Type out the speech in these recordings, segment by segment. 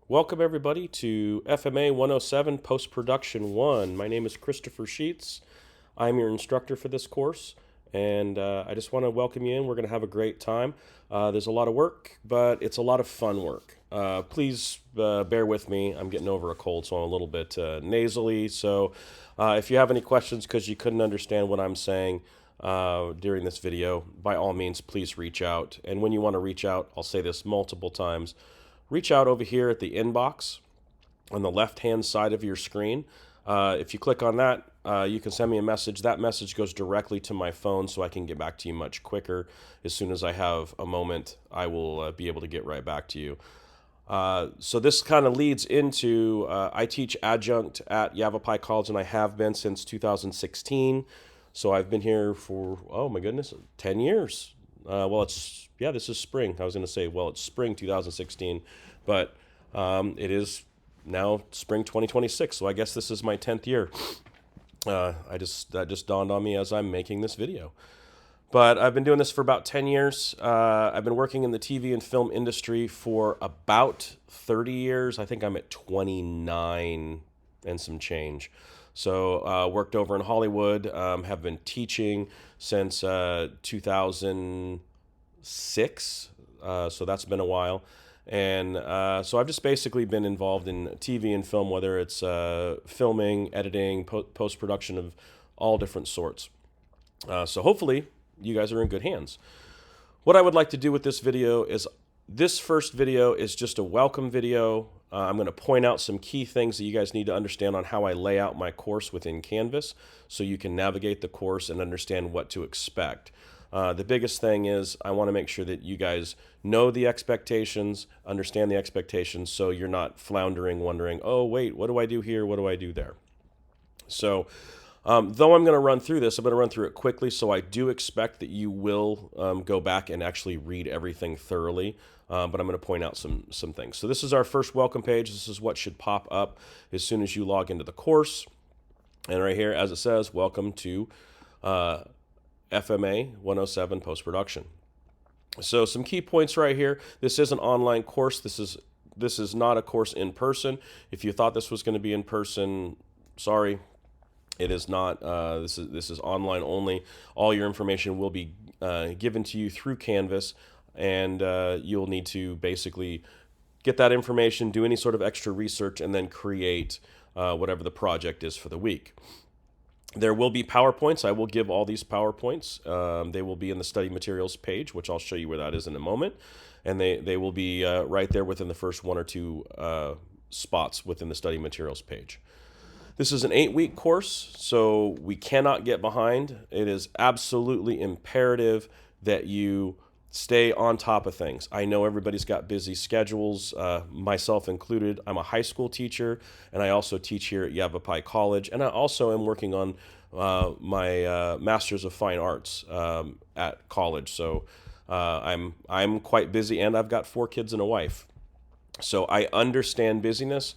Welcome everybody to FMA 107 Post-Production 1. My name is Christopher Sheets. I'm your instructor for this course, and I just want to welcome you in. We're going to have a great time. There's a lot of work, but it's a lot of fun work. Please bear with me. I'm getting over a cold, so I'm a little bit nasally. So if you have any questions because you couldn't understand what I'm saying during this video, by all means, please reach out. And when you want to reach out, I'll say this multiple times, reach out over here at the inbox on the left-hand side of your screen. If you click on that, you can send me a message. That message goes directly to my phone so I can get back to you much quicker. As soon as I have a moment, I will be able to get right back to you. So this kind of leads into, I teach adjunct at Yavapai College, and I have been since 2016. So I've been here for, oh my goodness, 10 years. This is spring. I was going to say, well, it's spring 2016, but it is now spring 2026. So I guess this is my 10th year. That just dawned on me as I'm making this video. But I've been doing this for about 10 years. I've been working in the TV and film industry for about 30 years. I think I'm at 29 and some change. So worked over in Hollywood, have been teaching since 2006. So that's been a while. And so I've just basically been involved in TV and film, whether it's filming, editing, post-production of all different sorts. So hopefully you guys are in good hands. What I would like to do with this video is, this first video is just a welcome video. I'm going to point out some key things that you guys need to understand on how I lay out my course within Canvas so you can navigate the course and understand what to expect. The biggest thing is I want to make sure that you guys know the expectations, understand the expectations, so you're not floundering, wondering, oh, wait, what do I do here? What do I do there? So though I'm going to run through this, I'm going to run through it quickly, so I do expect that you will go back and actually read everything thoroughly, but I'm going to point out some things. So this is our first welcome page. This is what should pop up as soon as you log into the course. And right here, as it says, welcome to FMA 107 Post-Production. So some key points right here. This is an online course. This is not a course in person. If you thought this was going to be in person, sorry. It is not. This is online only. All your information will be given to you through Canvas, and you'll need to basically get that information, do any sort of extra research, and then create whatever the project is for the week. There will be PowerPoints. I will give all these PowerPoints. They will be in the study materials page, which I'll show you where that is in a moment, and they will be right there within the first one or two spots within the study materials page. This is an 8-week course, so we cannot get behind. It is absolutely imperative that you stay on top of things. I know everybody's got busy schedules, myself included. I'm a high school teacher, and I also teach here at Yavapai College, and I also am working on my Master's of Fine Arts at college. So I'm quite busy, and I've got 4 kids and a wife. So I understand busyness.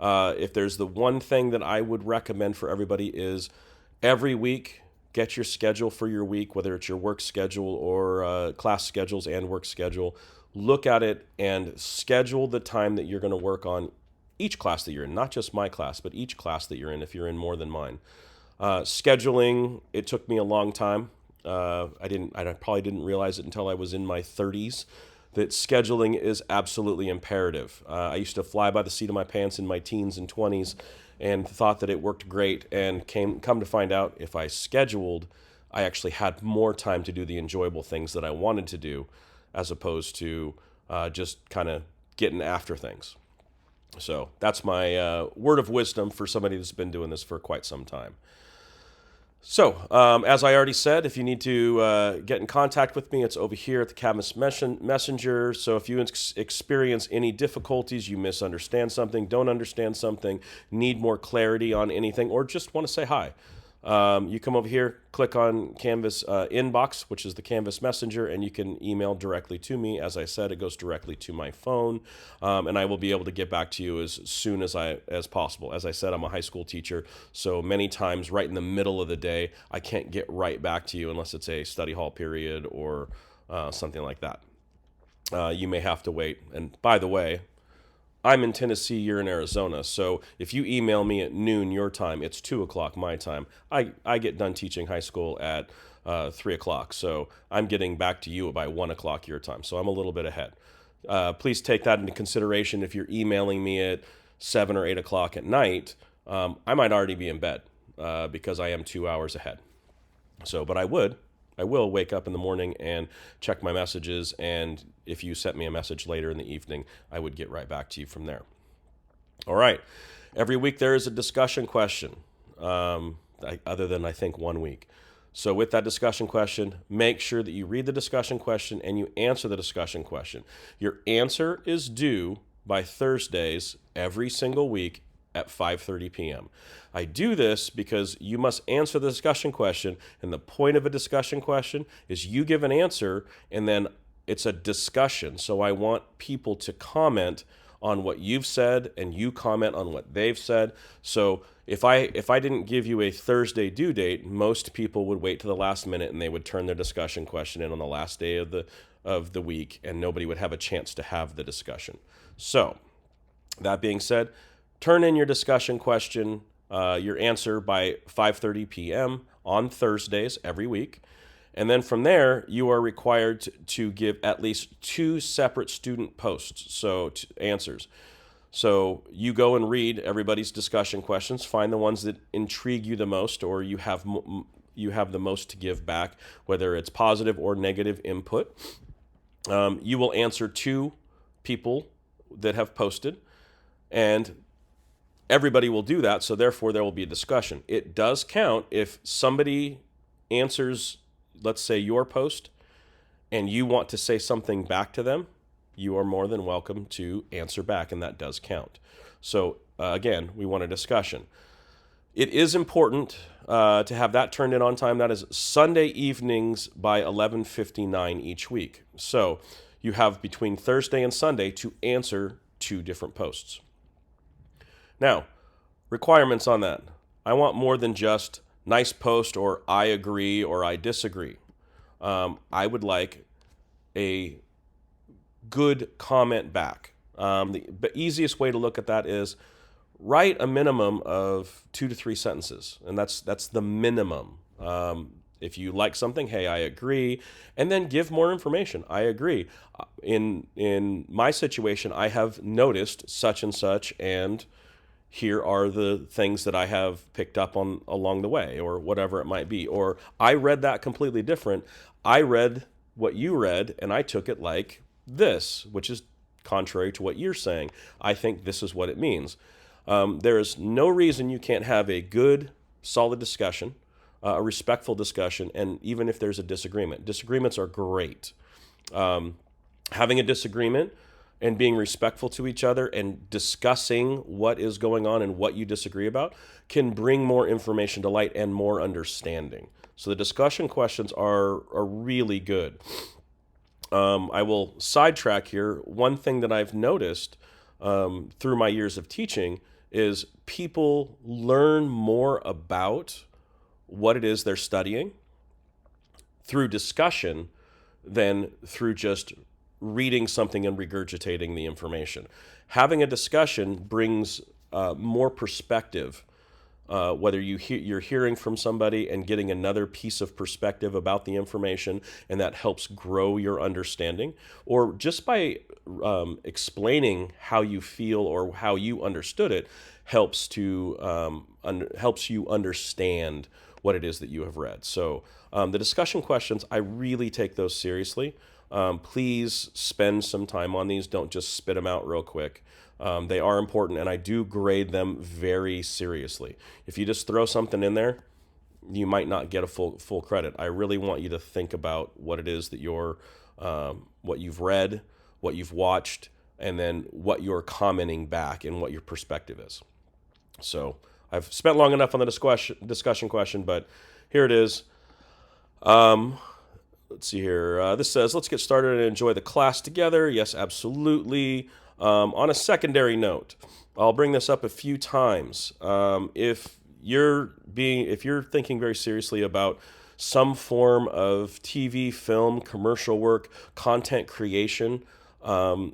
If there's the one thing that I would recommend for everybody is every week, get your schedule for your week, whether it's your work schedule or class schedules and work schedule. Look at it and schedule the time that you're going to work on each class that you're in, not just my class, but each class that you're in if you're in more than mine. Scheduling, it took me a long time. I probably didn't realize it until I was in my 30s. That scheduling is absolutely imperative. I used to fly by the seat of my pants in my teens and 20s and thought that it worked great, and come to find out if I scheduled, I actually had more time to do the enjoyable things that I wanted to do as opposed to just kind of getting after things. So that's my word of wisdom for somebody that's been doing this for quite some time. So, as I already said, if you need to get in contact with me, it's over here at the Canvas Messenger. So if you experience any difficulties, you misunderstand something, don't understand something, need more clarity on anything, or just want to say hi, you come over here, click on Canvas inbox, which is the Canvas Messenger, and you can email directly to me. As I said, it goes directly to my phone, and I will be able to get back to you as soon as possible. As I said, I'm a high school teacher, so many times right in the middle of the day, I can't get right back to you unless it's a study hall period or something like that. You may have to wait. And by the way, I'm in Tennessee, you're in Arizona. So if you email me at noon your time, it's 2 o'clock my time. I get done teaching high school at 3 o'clock. So I'm getting back to you by 1 o'clock your time. So I'm a little bit ahead. Please take that into consideration if you're emailing me at 7 or 8 o'clock at night. I might already be in bed because I am 2 hours ahead. So, but I will wake up in the morning and check my messages. And if you sent me a message later in the evening, I would get right back to you from there. All right. Every week there is a discussion question, other than I think 1 week. So with that discussion question, make sure that you read the discussion question and you answer the discussion question. Your answer is due by Thursdays every single week at 5:30 p.m. I do this because you must answer the discussion question, and the point of a discussion question is you give an answer and then it's a discussion. So I want people to comment on what you've said and you comment on what they've said. So if I didn't give you a Thursday due date, most people would wait to the last minute and they would turn their discussion question in on the last day of the week, and nobody would have a chance to have the discussion. So that being said, turn in your discussion question, your answer by 5:30 p.m. on Thursdays every week. And then from there, you are required to give at least 2 separate student posts, so answers. So you go and read everybody's discussion questions, find the ones that intrigue you the most, or you have the most to give back, whether it's positive or negative input. You will answer 2 people that have posted, and everybody will do that, so therefore there will be a discussion. It does count if somebody answers, let's say, your post, and you want to say something back to them. You are more than welcome to answer back, and that does count. So again, we want a discussion. It is important to have that turned in on time. That is Sunday evenings by 11:59 each week. So you have between Thursday and Sunday to answer 2 different posts. Now, requirements on that. I want more than just nice post or I agree or I disagree. I would like a good comment back. The easiest way to look at that is write a minimum of 2 to 3 sentences, and that's the minimum. If you like something, hey, I agree, and then give more information. I agree. In my situation, I have noticed such and such, and here are the things that I have picked up on along the way, or whatever it might be. Or I read that completely different. I read what you read, and I took it like this, which is contrary to what you're saying. I think this is what it means. There is no reason you can't have a good, solid discussion, a respectful discussion, and even if there's a disagreement. Disagreements are great. Having a disagreement and being respectful to each other and discussing what is going on and what you disagree about can bring more information to light and more understanding. So the discussion questions are really good. I will sidetrack here. One thing that I've noticed through my years of teaching is people learn more about what it is they're studying through discussion than through just reading something and regurgitating the information. Having a discussion brings more perspective, whether you're hearing from somebody and getting another piece of perspective about the information, and that helps grow your understanding, or just by explaining how you feel or how you understood it helps you understand what it is that you have read. So the discussion questions, I really take those seriously. Please spend some time on these. Don't just spit them out real quick. They are important, and I do grade them very seriously. If you just throw something in there, you might not get a full credit. I really want you to think about what it is that what you've read, what you've watched, and then what you're commenting back and what your perspective is. So I've spent long enough on the discussion question, but here it is. Let's see here. This says, let's get started and enjoy the class together. Yes, absolutely. On a secondary note, I'll bring this up a few times. If you're thinking very seriously about some form of TV, film, commercial work, content creation,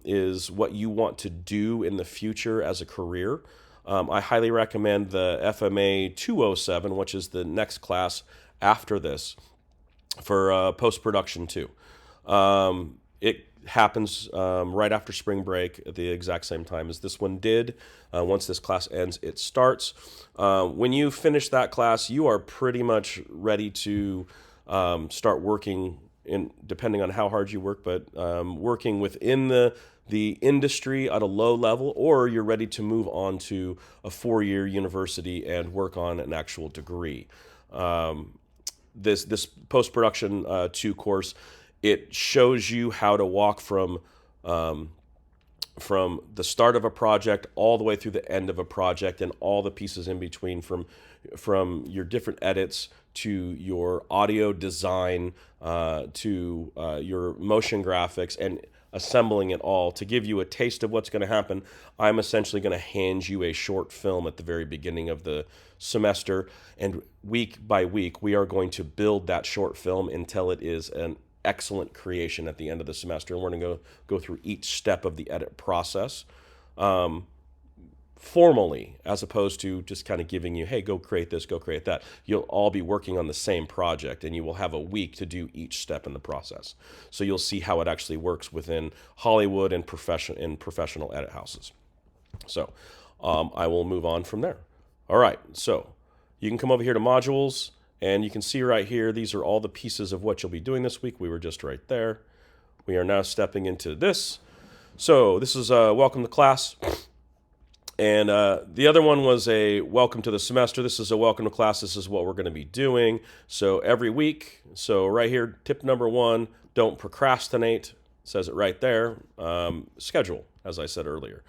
is what you want to do in the future as a career, I highly recommend the FMA 207, which is the next class after this for post-production 2. It happens right after spring break at the exact same time as this one did. Once this class ends, it starts. When you finish that class, you are pretty much ready to start working in, depending on how hard you work, but working within the industry at a low level, or you're ready to move on to a 4-year university and work on an actual degree. This post-production 2 course, it shows you how to walk from the start of a project all the way through the end of a project and all the pieces in between, from your different edits to your audio design to your motion graphics, and assembling it all. To give you a taste of what's going to happen, I'm essentially going to hand you a short film at the very beginning of the semester, and week by week we are going to build that short film until it is an excellent creation at the end of the semester. And we're going to go through each step of the edit process formally, as opposed to just kind of giving you, hey, go create this, go create that. You'll all be working on the same project, and you will have a week to do each step in the process. So you'll see how it actually works within Hollywood and professional edit houses. So I will move on from there. All right, so you can come over here to modules, and you can see right here, these are all the pieces of what you'll be doing this week. We were just right there. We are now stepping into this. So this is welcome to class. And the other one was a welcome to the semester. This is a welcome to class. This is what we're going to be doing. So every week, so right here, tip number 1, don't procrastinate. It says it right there. Schedule, as I said earlier.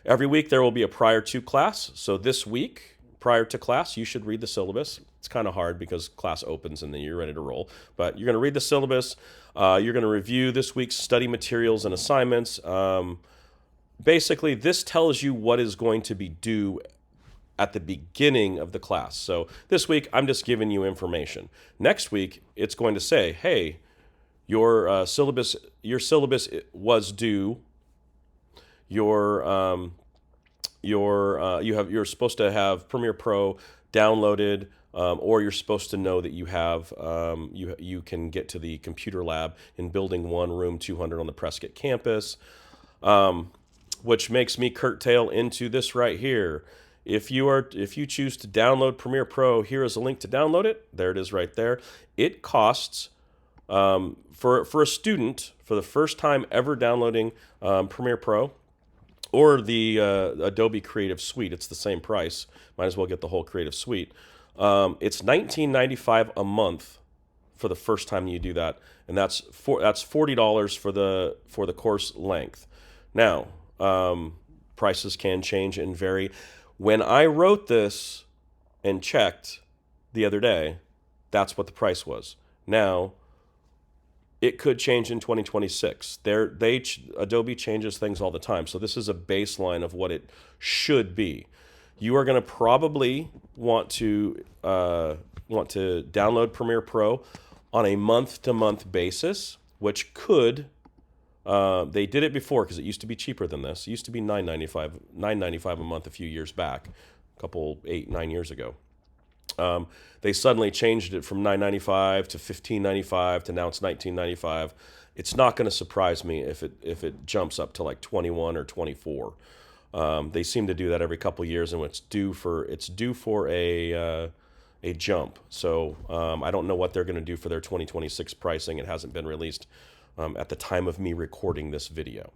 Every week there will be a prior to class. So this week, prior to class, you should read the syllabus. It's kind of hard because class opens and then you're ready to roll. But you're going to read the syllabus. You're going to review this week's study materials and assignments. Basically, this tells you what is going to be due at the beginning of the class. So this week, I'm just giving you information. Next week, it's going to say, hey, your syllabus was due. You're supposed to have Premiere Pro downloaded, or you're supposed to know that you have you can get to the computer lab in Building 1, Room 200 on the Prescott campus. Which makes me curtail into this right here. If you choose to download Premiere Pro, here is a link to download it. There it is right there. It costs for a student, for the first time ever downloading Premiere Pro or the Adobe Creative Suite. It's the same price. Might as well get the whole Creative Suite. It's $19.95 a month for the first time you do that, and that's $40 for the course length. Now, prices can change and vary. When I wrote this and checked the other day, that's what the price was. Now, it could change in 2026. Adobe changes things all the time, so this is a baseline of what it should be. You are going to probably want to download Premiere Pro on a month-to-month basis, which could. They did it before because it used to be cheaper than this. It used to be $9.95 a month a few years back, a couple 8-9 years ago. They suddenly changed it from $9.95 to $15.95 to now it's $19.95. It's not going to surprise me if it jumps up to like 21 or 24. They seem to do that every couple years, and it's due for a jump. So I don't know what they're going to do for their 2026 pricing. It hasn't been released at the time of me recording this video.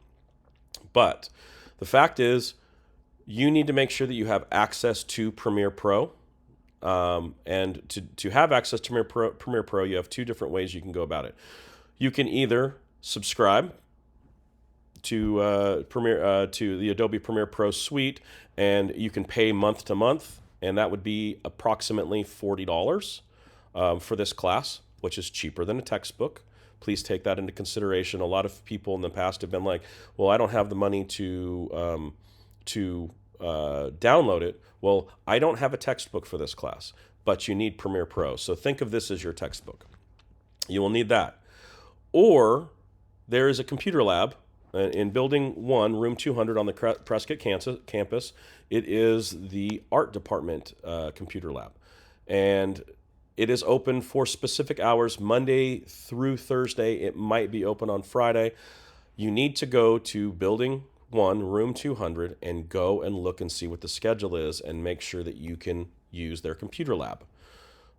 But the fact is, you need to make sure that you have access to Premiere Pro. And to have access to Premiere Pro, you have 2 different ways you can go about it. You can either subscribe to to the Adobe Premiere Pro suite, and you can pay month to month, and that would be approximately $40 for this class, which is cheaper than a textbook. Please take that into consideration. A lot of people in the past have been like, well, I don't have the money to download it. Well, I don't have a textbook for this class, but you need Premiere Pro. So think of this as your textbook. You will need that. Or there is a computer lab in Building 1, Room 200 on the Prescott campus, it is the art department computer lab. And it is open for specific hours, Monday through Thursday. It might be open on Friday. You need to go to Building 1, Room 200, and go and look and see what the schedule is and make sure that you can use their computer lab.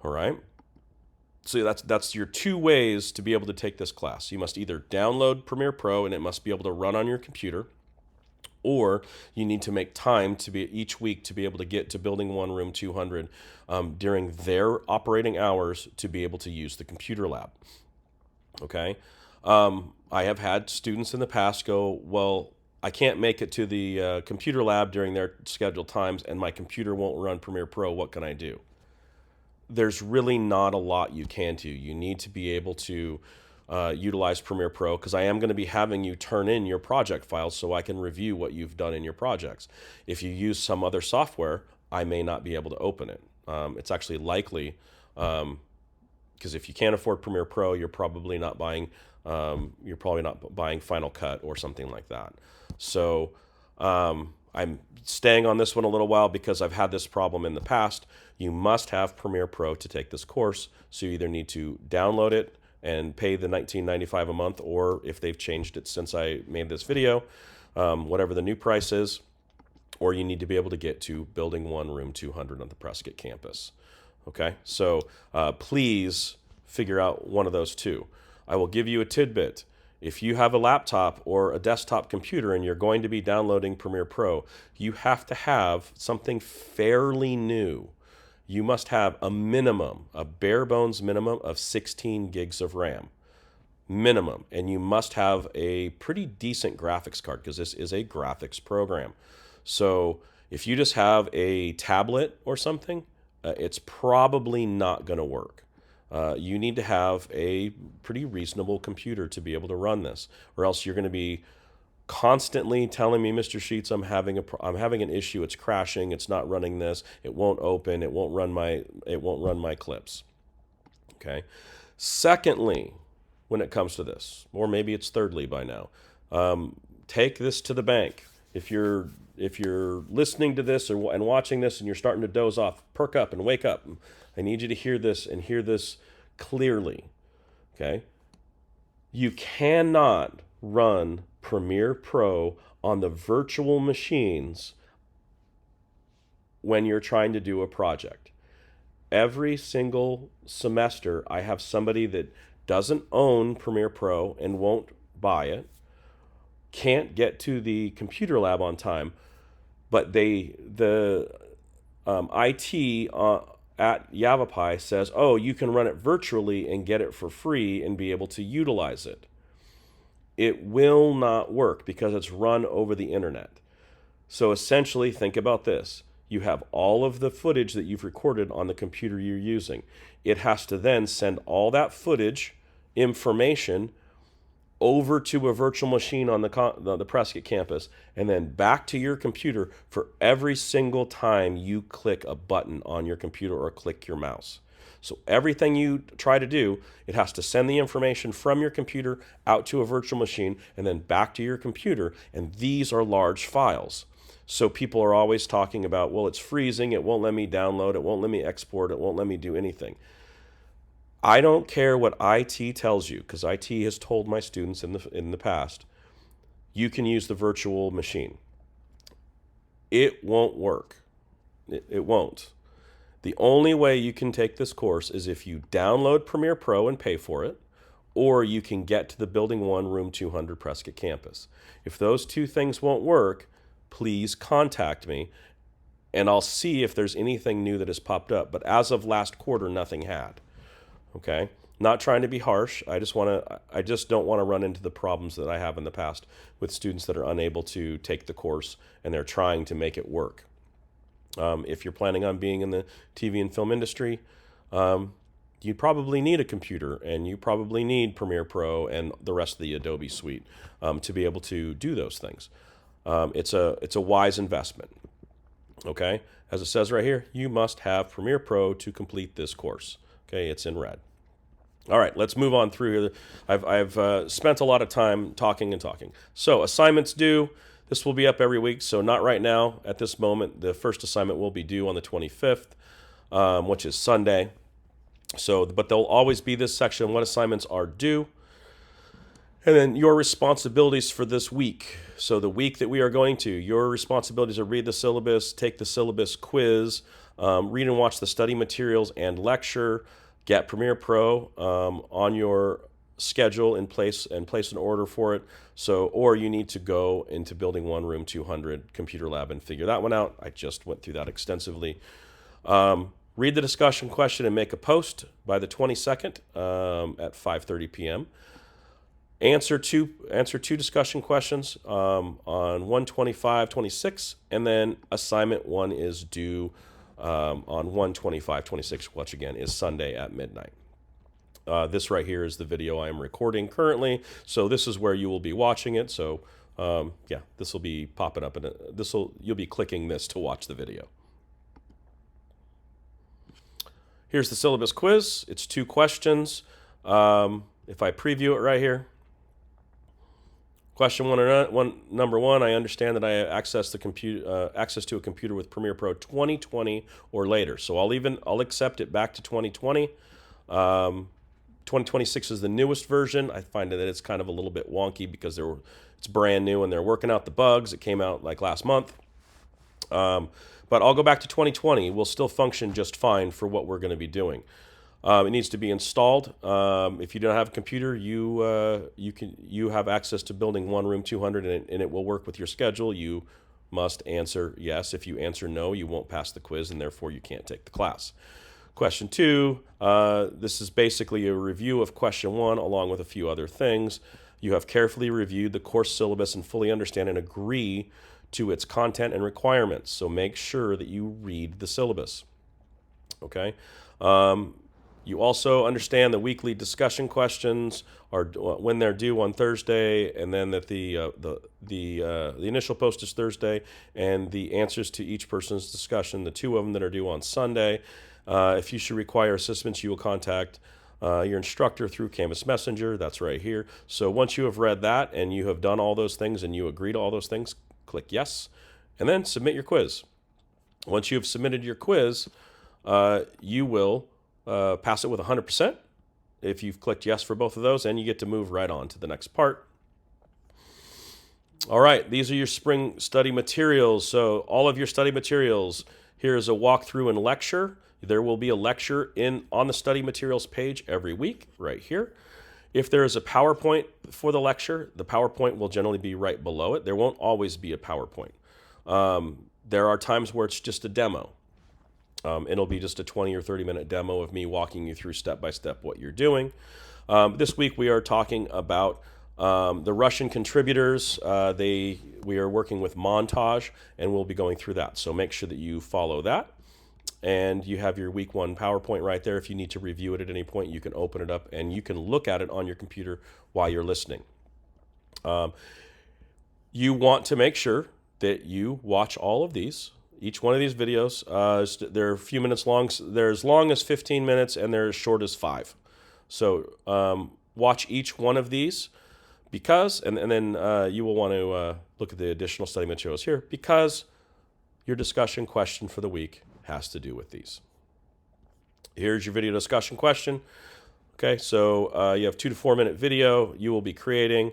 All right? So that's your two ways to be able to take this class. You must either download Premiere Pro and it must be able to run on your computer, or you need to make time to be each week to be able to get to Building 1, Room 200 during their operating hours to be able to use the computer lab. Okay? I have had students in the past go, well, I can't make it to the computer lab during their scheduled times and my computer won't run Premiere Pro. What can I do? There's really not a lot you can do. You need to be able to utilize Premiere Pro, because I am going to be having you turn in your project files so I can review what you've done in your projects. If you use some other software, I may not be able to open it. It's actually likely, because if you can't afford Premiere Pro, you're probably not buying Final Cut or something like that. So I'm staying on this one a little while because I've had this problem in the past. You must have Premiere Pro to take this course. So you either need to download it and pay the $19.95 a month, or if they've changed it since I made this video, whatever the new price is, or you need to be able to get to Building 1, Room 200 on the Prescott campus. Okay, so please figure out one of those two. I will give you a tidbit. If you have a laptop or a desktop computer and you're going to be downloading Premiere Pro, you have to have something fairly new. You must have a minimum, a bare bones minimum of 16 gigs of RAM. Minimum. And you must have a pretty decent graphics card, because this is a graphics program. So if you just have a tablet or something, it's probably not going to work. You need to have a pretty reasonable computer to be able to run this, or else you're going to be constantly telling me, Mr. Sheets, I'm having an issue. It's crashing. It's not running this. It won't open. It won't run my clips. Okay. Secondly, when it comes to this, or maybe it's thirdly by now, take this to the bank. If you're listening to this and watching this and you're starting to doze off, perk up and wake up. I need you to hear this and hear this clearly. Okay? You cannot run Premiere Pro on the virtual machines when you're trying to do a project. Every single semester, I have somebody that doesn't own Premiere Pro and won't buy it, can't get to the computer lab on time, but the IT at Yavapai says, oh, you can run it virtually and get it for free and be able to utilize it. It will not work because it's run over the internet. So essentially, think about this. You have all of the footage that you've recorded on the computer you're using. It has to then send all that footage, information, over to a virtual machine on the Prescott campus, and then back to your computer for every single time you click a button on your computer or click your mouse. So everything you try to do, it has to send the information from your computer out to a virtual machine and then back to your computer, and these are large files. So people are always talking about, well, it's freezing, it won't let me download, it won't let me export, it won't let me do anything. I don't care what IT tells you, because IT has told my students in the past, you can use the virtual machine. It won't work. It won't. The only way you can take this course is if you download Premiere Pro and pay for it, or you can get to the Building 1, Room 200 Prescott campus. If those two things won't work, please contact me, and I'll see if there's anything new that has popped up. But as of last quarter, nothing had. Okay? Not trying to be harsh. I just don't want to run into the problems that I have in the past with students that are unable to take the course and they're trying to make it work. If you're planning on being in the TV and film industry, you probably need a computer, and you probably need Premiere Pro and the rest of the Adobe suite to be able to do those things. It's a wise investment. Okay? As it says right here, you must have Premiere Pro to complete this course. Okay, it's in red. All right, let's move on through here. I've spent a lot of time talking and talking. So assignments due. This will be up every week. So not right now at this moment. The first assignment will be due on the 25th, which is Sunday. So, but there'll always be this section, what assignments are due. And then your responsibilities for this week. So the week that we are going to, your responsibilities are read the syllabus, take the syllabus quiz, read and watch the study materials and lecture, get Premiere Pro on your schedule in place and place an order for it. So, or you need to go into Building 1 Room 200 Computer Lab and figure that one out. I just went through that extensively. Read the discussion question and make a post by the 22nd at 5:30 p.m. Answer two discussion questions on 125-26, and then assignment 1 is due on 125-26, which again is Sunday at midnight. This right here is the video I am recording currently, so this is where you will be watching it. So yeah, this will be popping up, and you'll be clicking this to watch the video. Here's the syllabus quiz. It's 2 questions. If I preview it right here. Question number one, I understand that I have access to a computer with Premiere Pro 2020 or later. So I'll accept it back to 2020. 2026 is the newest version. I find that it's kind of a little bit wonky because it's brand new and they're working out the bugs. It came out like last month. But I'll go back to 2020. We'll still function just fine for what we're going to be doing. It needs to be installed. If you don't have a computer, you have access to Building 1 Room 200, and it will work with your schedule. You must answer yes. If you answer no, you won't pass the quiz, and therefore you can't take the class. Question 2, this is basically a review of question 1 along with a few other things. You have carefully reviewed the course syllabus and fully understand and agree to its content and requirements. So make sure that you read the syllabus. Okay. You also understand the weekly discussion questions are when they're due on Thursday, and then that the initial post is Thursday, and the answers to each person's discussion, the 2 of them that are due on Sunday. If you should require assistance, you will contact your instructor through Canvas Messenger. That's right here. So once you have read that and you have done all those things and you agree to all those things, click yes, and then submit your quiz. Once you have submitted your quiz, you will pass it with 100% if you've clicked yes for both of those, and you get to move right on to the next part. All right, these are your spring study materials. So all of your study materials, here is a walkthrough and lecture. There will be a lecture on the study materials page every week right here. If there is a PowerPoint for the lecture, the PowerPoint will generally be right below it. There won't always be a PowerPoint. There are times where it's just a demo. It'll be just a 20 or 30-minute demo of me walking you through step-by-step what you're doing. This week we are talking about the Russian contributors. We are working with Montage, and we'll be going through that. So make sure that you follow that. And you have your week 1 PowerPoint right there. If you need to review it at any point, you can open it up and you can look at it on your computer while you're listening. You want to make sure that you watch all of these. Each one of these videos, they're a few minutes long. They're as long as 15 minutes and they're as short as 5. So watch each one of these because, and then you will want to look at the additional study materials here because your discussion question for the week has to do with these. Here's your video discussion question. Okay, so you have 2 to 4 minute video you will be creating,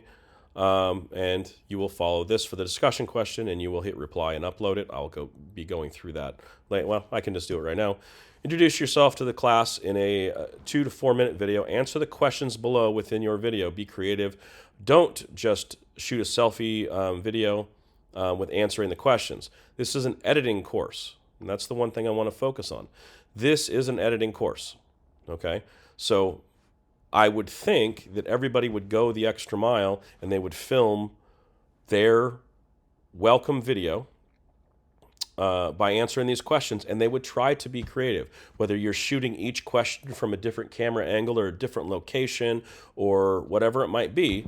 and you will follow this for the discussion question, and you will hit reply and upload it. I'll be going through that. Well, I can just do it right now. Introduce yourself to the class in a 2 to 4 minute video. Answer the questions below within your video. Be creative. Don't just shoot a selfie video with answering the questions. This is an editing course. And that's the one thing I want to focus on. This is an editing course, okay? So I would think that everybody would go the extra mile and they would film their welcome video by answering these questions, and they would try to be creative, whether you're shooting each question from a different camera angle or a different location or whatever it might be,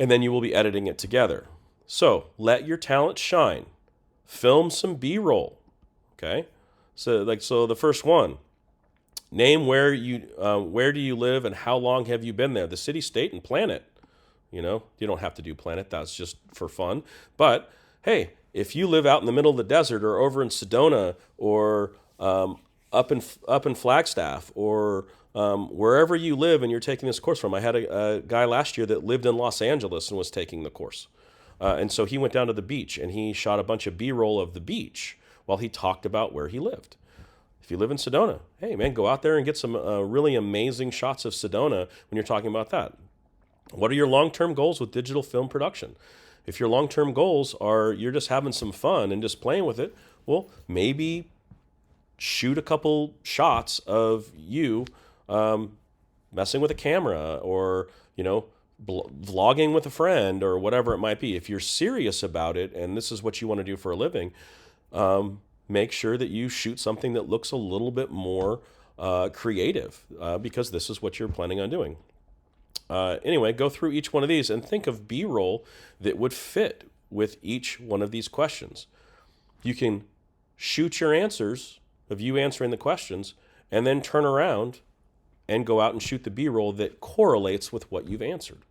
and then you will be editing it together. So let your talent shine. Film some B-roll. Okay, so the first one, Name where do you live and how long have you been there? The city, state, and planet. You don't have to do planet. That's just for fun. But hey, if you live out in the middle of the desert or over in Sedona or up in Flagstaff or wherever you live and you're taking this course from. I had a guy last year that lived in Los Angeles and was taking the course. And so he went down to the beach and he shot a bunch of B-roll of the beach while he talked about where he lived. If you live in Sedona, hey man, go out there and get some really amazing shots of Sedona when you're talking about that. What are your long-term goals with digital film production? If your long-term goals are you're just having some fun and just playing with it, well, maybe shoot a couple shots of you messing with a camera or, vlogging with a friend or whatever it might be. If you're serious about it and this is what you want to do for a living, make sure that you shoot something that looks a little bit more creative because this is what you're planning on doing. Anyway, go through each one of these and think of B-roll that would fit with each one of these questions. You can shoot your answers of you answering the questions and then turn around and go out and shoot the B-roll that correlates with what you've answered.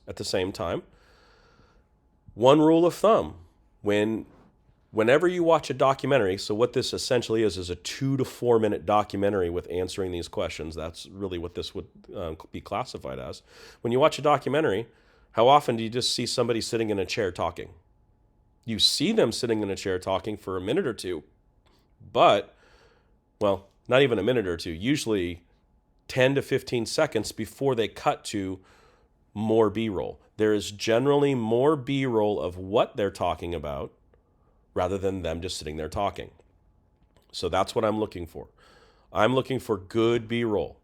At the same time, one rule of thumb, whenever you watch a documentary, so what this essentially is a 2 to 4 minute documentary with answering these questions. That's really what this would be classified as. When you watch a documentary, how often do you just see somebody sitting in a chair talking? You see them sitting in a chair talking for a minute or two, but, well, not even a minute or two, usually 10 to 15 seconds before they cut to more B-roll. There is generally more B-roll of what they're talking about rather than them just sitting there talking. So that's what I'm looking for. I'm looking for good B-roll.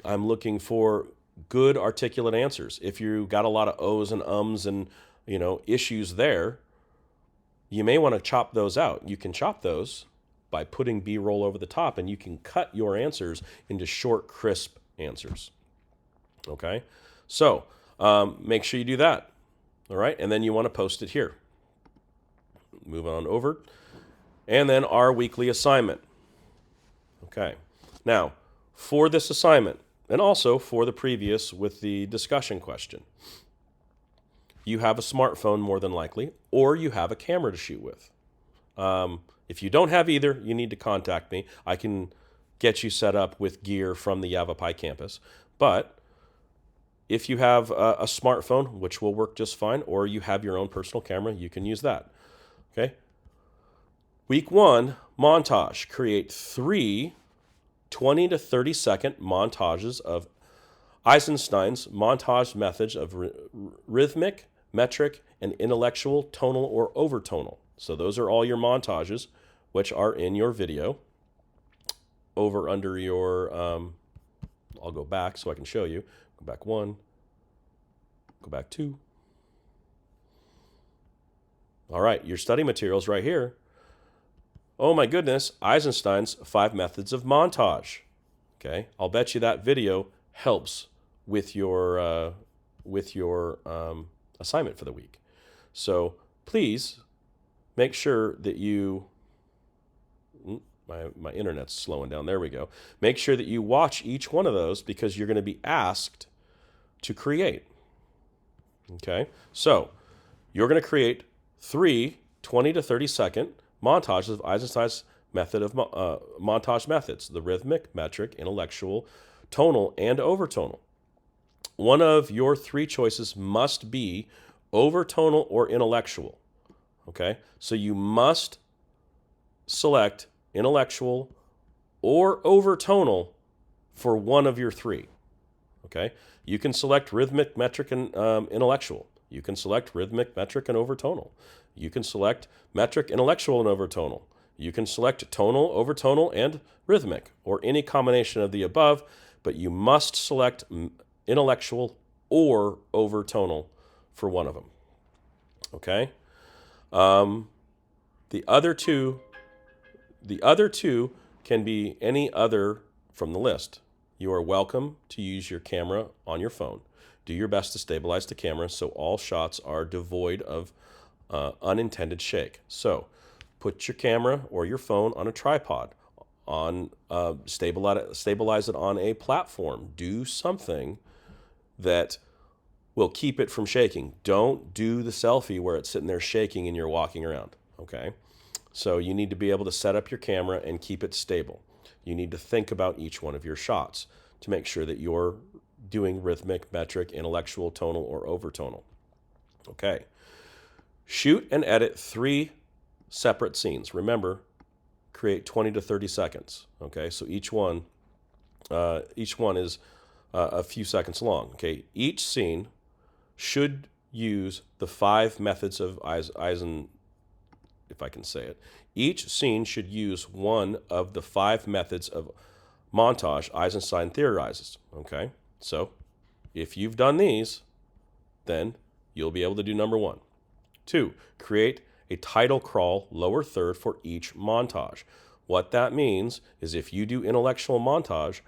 I'm looking for good articulate answers. If you got a lot of O's and ums and, issues there, you may want to chop those out. You can chop those by putting B-roll over the top, and you can cut your answers into short, crisp answers. Okay? So make sure you do that. All right? And then you want to post it here. Move on over. And then our weekly assignment. Okay. Now, for this assignment, and also for the previous with the discussion question, you have a smartphone more than likely, or you have a camera to shoot with. If you don't have either, you need to contact me. I can get you set up with gear from the Yavapai campus. But if you have a smartphone, which will work just fine, or you have your own personal camera, you can use that. Okay. Week 1, montage. Create 3 20 to 30 second montages of Eisenstein's montage methods of rhythmic, metric, and intellectual, tonal, or overtonal. So those are all your montages, which are in your video. Over under your, I'll go back so I can show you. Go back 1, go back 2. All right, your study materials right here. Oh my goodness, Eisenstein's 5 methods of montage. Okay, I'll bet you that video helps with your assignment for the week. So please make sure that you, my internet's slowing down, there we go. Make sure that you watch each one of those because you're going to be asked to create. Okay, so you're going to create 3 20 to 30 second montages of Eisenstein's method of montage methods, the rhythmic, metric, intellectual, tonal, and overtonal. One of your 3 choices must be overtonal or intellectual. Okay, so you must select intellectual or overtonal for one of your 3. Okay, you can select rhythmic, metric, and intellectual. You can select rhythmic, metric, and overtonal. You can select metric, intellectual, and overtonal. You can select tonal, overtonal, and rhythmic, or any combination of the above, but you must select intellectual or overtonal for one of them. Okay? The other two can be any other from the list. You are welcome to use your camera on your phone. Do your best to stabilize the camera so all shots are devoid of unintended shake. So put your camera or your phone on a tripod on stabilize it on a platform. Do something that will keep it from shaking. Don't do the selfie where it's sitting there shaking and you're walking around. Okay, so you need to be able to set up your camera and keep it stable. You need to think about each one of your shots to make sure that you're doing rhythmic, metric, intellectual, tonal, or overtonal. Okay. Shoot and edit 3 separate scenes. Remember, create 20 to 30 seconds. Okay, so each one is a few seconds long. Okay, each scene should use the 5 methods of Eisen, if I can say it. Each scene should use one of the 5 methods of montage Eisenstein theorizes. Okay, so if you've done these, then you'll be able to do number 1. 2, create a title crawl lower third for each montage. What that means is if you do intellectual montage,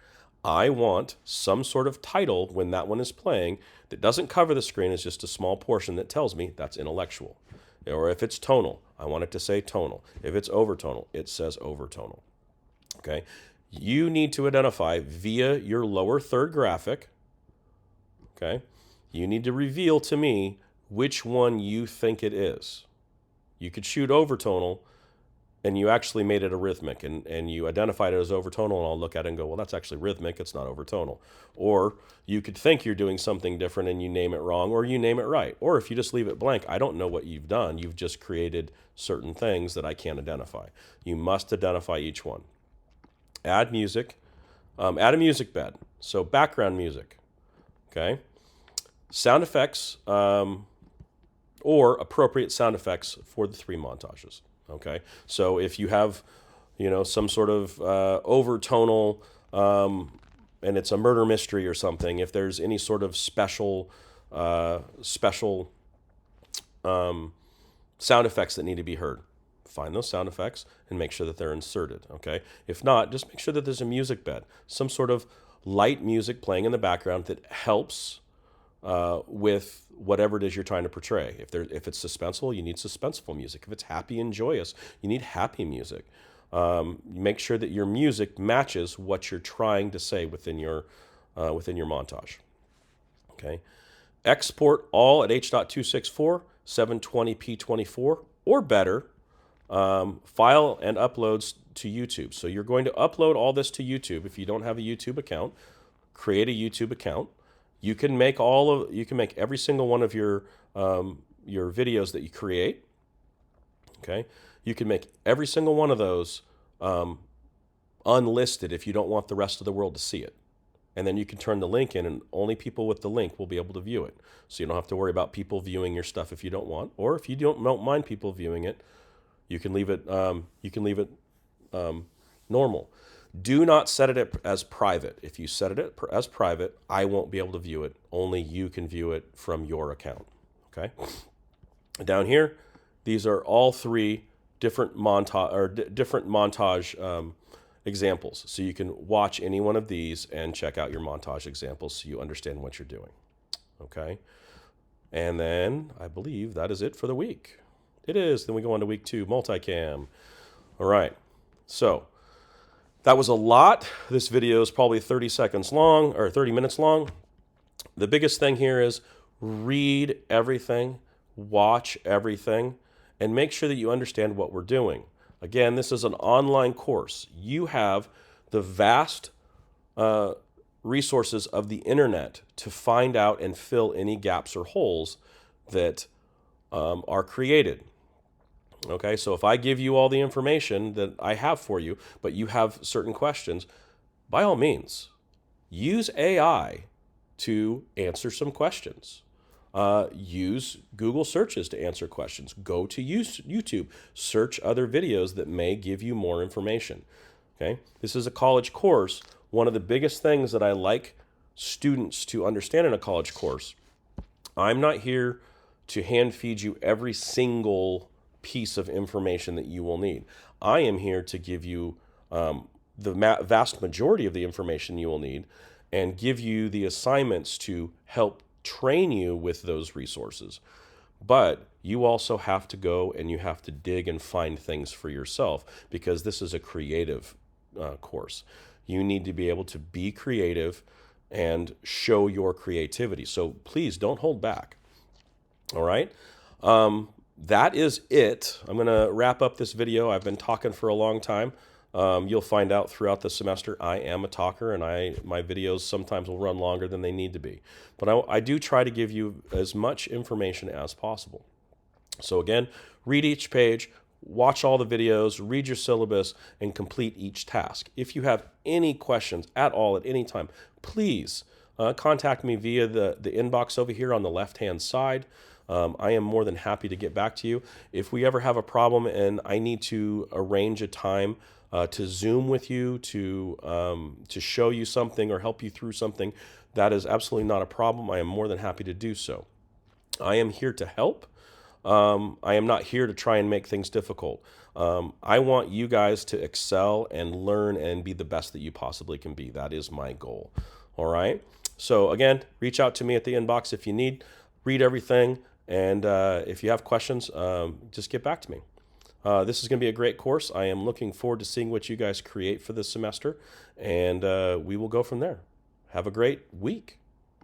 I want some sort of title when that one is playing that doesn't cover the screen, it's just a small portion that tells me that's intellectual. Or if it's tonal, I want it to say tonal. If it's overtonal, it says overtonal. Okay? You need to identify via your lower third graphic, okay? You need to reveal to me which one you think it is. You could shoot overtonal and you actually made it a rhythmic and you identified it as overtonal, and I'll look at it and go, well, that's actually rhythmic, it's not overtonal. Or you could think you're doing something different and you name it wrong, or you name it right. Or if you just leave it blank, I don't know what you've done. You've just created certain things that I can't identify. You must identify each one. Add music. Add a music bed. So background music. Okay. Sound effects, or appropriate sound effects for the 3 montages. Okay, so if you have, some sort of overtonal, and it's a murder mystery or something, if there's any sort of special sound effects that need to be heard, find those sound effects and make sure that they're inserted. Okay, if not, just make sure that there's a music bed, some sort of light music playing in the background that helps with whatever it is you're trying to portray. If it's suspenseful, you need suspenseful music. If it's happy and joyous, you need happy music. Make sure that your music matches what you're trying to say within your montage. Okay. Export all at H.264, 720p24 or better. File and uploads to YouTube. So you're going to upload all this to YouTube. If you don't have a YouTube account, create a YouTube account. You can make every single one of your videos that you create. Okay, you can make every single one of those unlisted if you don't want the rest of the world to see it, and then you can turn the link in, and only people with the link will be able to view it. So you don't have to worry about people viewing your stuff if you don't want, or if you don't mind people viewing it, you can leave it. Normal. Do not set it as private. If you set it as private, I won't be able to view it. Only you can view it from your account. Okay. Down here, these are all 3 different montage examples. So you can watch any one of these and check out your montage examples so you understand what you're doing. Okay. And then I believe that is it for the week. It is. Then we go on to week 2, multicam. All right. So that was a lot. This video is probably 30 seconds long or 30 minutes long. The biggest thing here is read everything, watch everything, and make sure that you understand what we're doing. Again, this is an online course. You have the vast resources of the internet to find out and fill any gaps or holes that are created. Okay, so if I give you all the information that I have for you, but you have certain questions, by all means, use AI to answer some questions. Use Google searches to answer questions. Go to YouTube, search other videos that may give you more information. Okay, this is a college course. One of the biggest things that I like students to understand in a college course, I'm not here to hand feed you every single piece of information that you will need. I am here to give you the vast majority of the information you will need and give you the assignments to help train you with those resources. But you also have to go and you have to dig and find things for yourself, because this is a creative course. You need to be able to be creative and show your creativity. So please don't hold back. All right. That is it. I'm going to wrap up this video. I've been talking for a long time. You'll find out throughout the semester I am a talker, and my videos sometimes will run longer than they need to be. But I do try to give you as much information as possible. So again, read each page, watch all the videos, read your syllabus, and complete each task. If you have any questions at all at any time, please contact me via the inbox over here on the left-hand side. I am more than happy to get back to you. If we ever have a problem and I need to arrange a time to Zoom with you, to show you something or help you through something, that is absolutely not a problem. I am more than happy to do so. I am here to help. I am not here to try and make things difficult. I want you guys to excel and learn and be the best that you possibly can be. That is my goal. All right. So again, reach out to me at the inbox if you need. Read everything. And if you have questions, just get back to me. This is going to be a great course. I am looking forward to seeing what you guys create for this semester. And we will go from there. Have a great week.